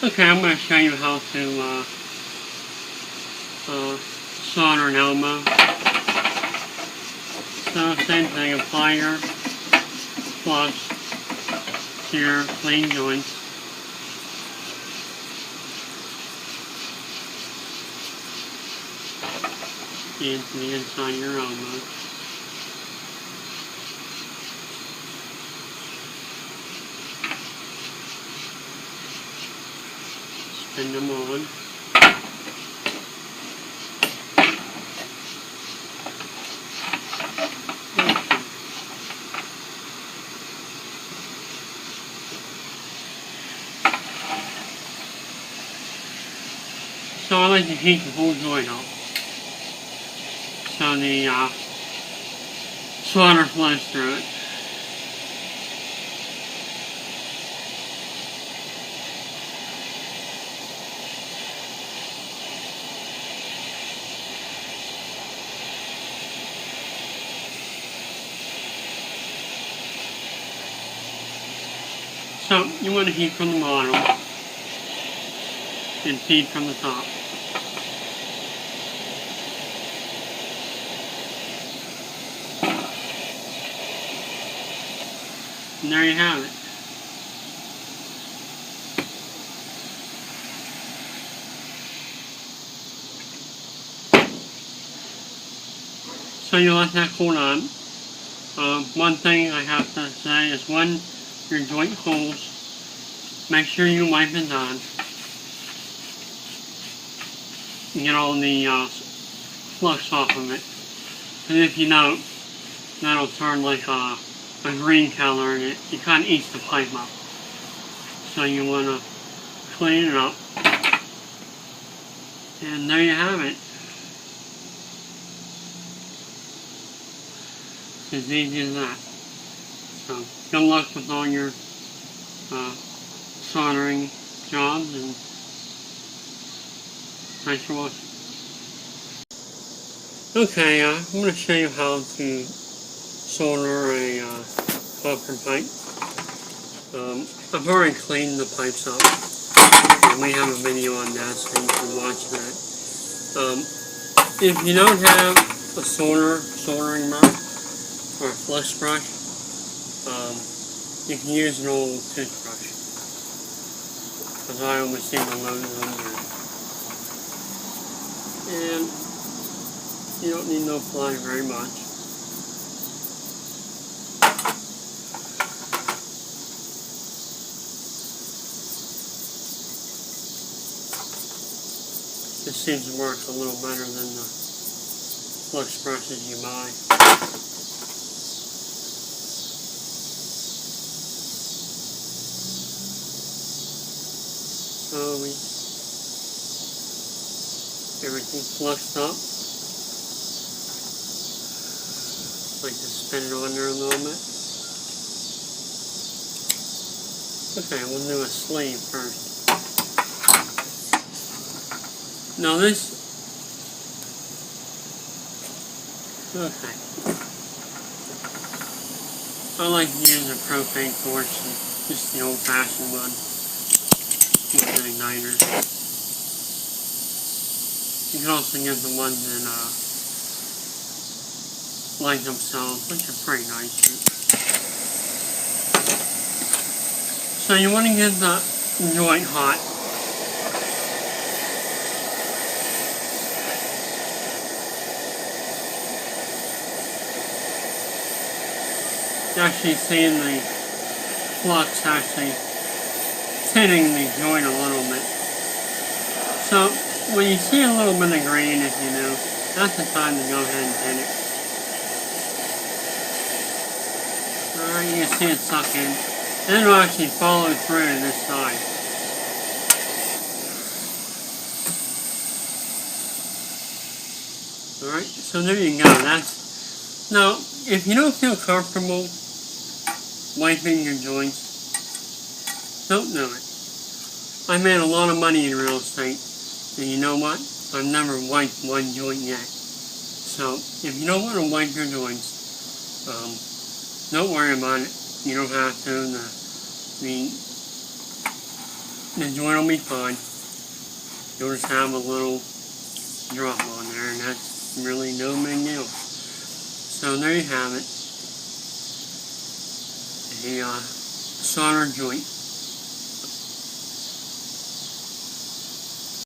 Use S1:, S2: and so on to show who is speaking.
S1: Okay, I'm going to show you how to solder an elbow. So same thing, apply your flux to your clean joints. Into the inside of your elbow. Spin them on. So I like to heat the whole joint up, so the solder flows through it. So you want to heat from the bottom and feed from the top. And there you have it. So you let that cool down. One thing I have to say is when your joint cools, make sure you wipe it down. Get all the flux off of it. And if you don't, that'll turn like a green color and it kind of eats the pipe up. So you want to clean it up. And there you have it. As easy as that. So good luck with all your soldering jobs, and thanks for watching. Okay, I'm going to show you how to solder a copper pipe. I've already cleaned the pipes up, and we have a video on that, so you can watch that. If you don't have a soldering brush or a flux brush, you can use an old toothbrush, because I always seem to load them in. And you don't need to apply very much. This seems to work a little better than the flux brushes you buy. So everything fluxed up. Like to spin it on there a little bit. Okay, we'll do a sleeve first. Now this, okay. I like to use a propane torch, just the old-fashioned one, with an igniter. You can also get the ones that light themselves, which are pretty nice. So you want to get the joint hot. You're actually seeing the flux actually tinting the joint a little bit. So when you see a little bit of green, if you know, that's the time to go ahead and tint it. Alright, you can see it suck in. And it'll actually follow through to this side. Alright, so there you go. That's, now, if you don't feel comfortable wiping your joints, don't do it. I made a lot of money in real estate, and you know what? I've never wiped one joint yet. So, if you don't want to wipe your joints, don't worry about it. You don't have to. The the joint will be fine. You'll just have a little drop on there, and that's really no big deal. So there you have it. A solder joint.